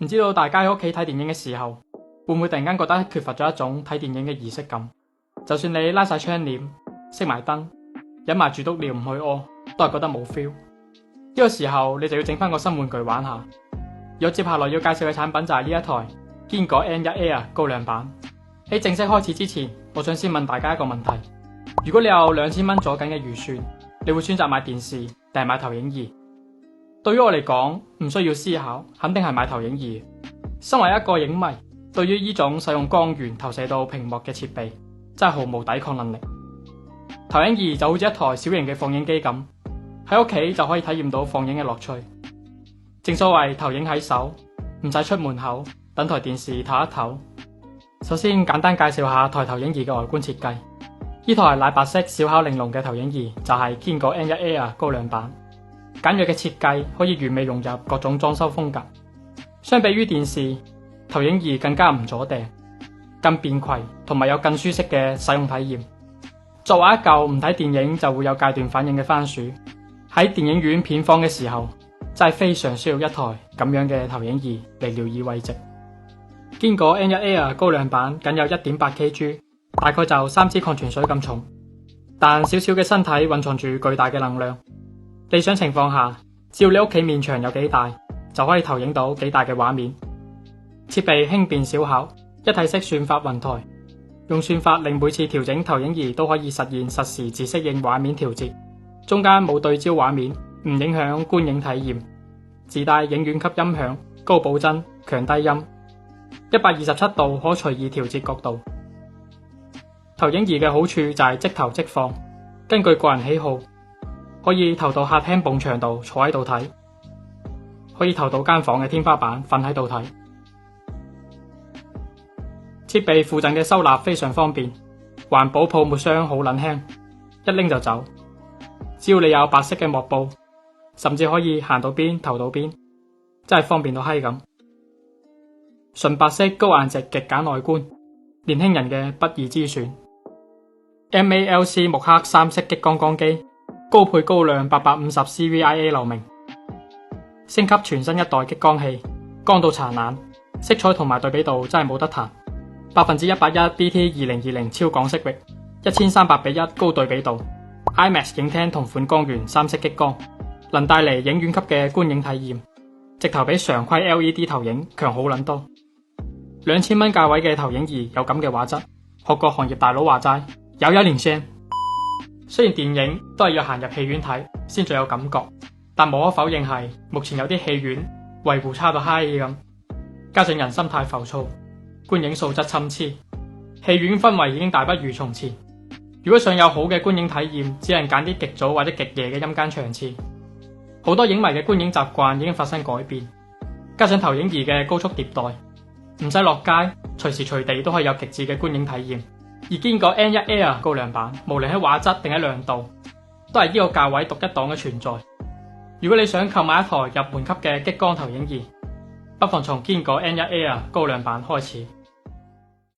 唔知道大家喺屋企睇電影嘅時候，會唔會突然間覺得缺乏咗一種睇電影嘅儀式感？就算你拉晒窗簾、熄埋燈、忍埋住篤尿唔去屙，都係覺得冇 feel。呢個時候你就要整翻個新玩具玩下。而我接下來要介紹嘅產品就係呢一台堅果 N1 Air 高亮版。喺正式開始之前，我想先問大家一個問題：如果你有2000蚊左右嘅預算，你會選擇買電視定係買投影儀？對於我嚟講，唔需要思考，肯定係買投影儀。身為一個影迷，對於呢種使用光源投射到屏幕嘅設備，真係毫無抵抗能力。投影儀就好似一台小型嘅放映機咁，喺屋企就可以體驗到放映嘅樂趣。正所謂投影喺手，唔使出門口，等台電視唞一唞。首先簡單介紹下台投影儀嘅外觀設計。呢台奶白色小巧玲瓏嘅投影儀就係堅果 N1 Air 高亮版。簡約嘅設計可以完美融入各種裝修風格。相比於電視，投影儀更加唔阻埞，更便攜同埋有更舒適嘅使用體驗。作為一嚿唔睇電影就會有戒斷反應嘅番薯，喺電影院片荒嘅時候，真係非常需要一台咁樣嘅投影儀嚟聊以慰藉。堅果 N1 Air 高亮版僅有 1.8kg， 大概就3支礦泉水咁重，但小小嘅身體蘊藏住巨大嘅能量。理想情況下，只要你屋企面牆有幾大，就可以投影到幾大嘅畫面。設備輕便小巧，一體式算法雲台，用算法令每次調整投影儀都可以實現實時自適應畫面調節，中間冇對焦畫面，唔影響觀影體驗。自帶影院級音響，高保真、強低音，127度可隨意調節角度。投影儀嘅好處就係即投即放，根據個人喜好，可以投到客廳埲牆度坐喺度睇，可以投到間房嘅天花板瞓喺度睇。設備附贈嘅收納非常方便，環保泡沫箱好撚輕，一拎就走。只要你有白色嘅幕布，甚至可以行到邊投到邊，真係方便到閪咁。純白色高顏值極簡外觀，年輕人嘅不二之選。MALC 木刻3色激光光機，高配高亮850 CVIA 流明，升級全新一代激光器，光到殘眼，色彩同埋對比度真係冇得彈。101 BT 2020超廣色域，1300:1高對比度 ，IMAX 影廳同款光源3色激光，能帶嚟影院級嘅觀影體驗，直頭比常規 LED 投影強好撚多。2000蚊價位嘅投影儀有咁嘅畫質，學個行業大佬話齋，有連聲。雖然電影都係要行入戲院睇先最有感覺，但無可否認係目前有啲戲院維護差到閪咁，加上人心太浮躁，觀影素質參差，戲院氛圍已經大不如從前。如果想有好嘅觀影體驗，只能揀啲極早或者極夜嘅陰間場次。好多影迷嘅觀影習慣已經發生改變，加上投影儀嘅高速迭代，唔使落街，隨時隨地都可以有極致嘅觀影體驗。而堅果 N1 Air 高亮版，無論喺畫質定喺亮度，都係呢個價位獨一檔嘅存在。如果你想購買一台入門級嘅激光投影儀，不妨從堅果 N1 Air 高亮版開始。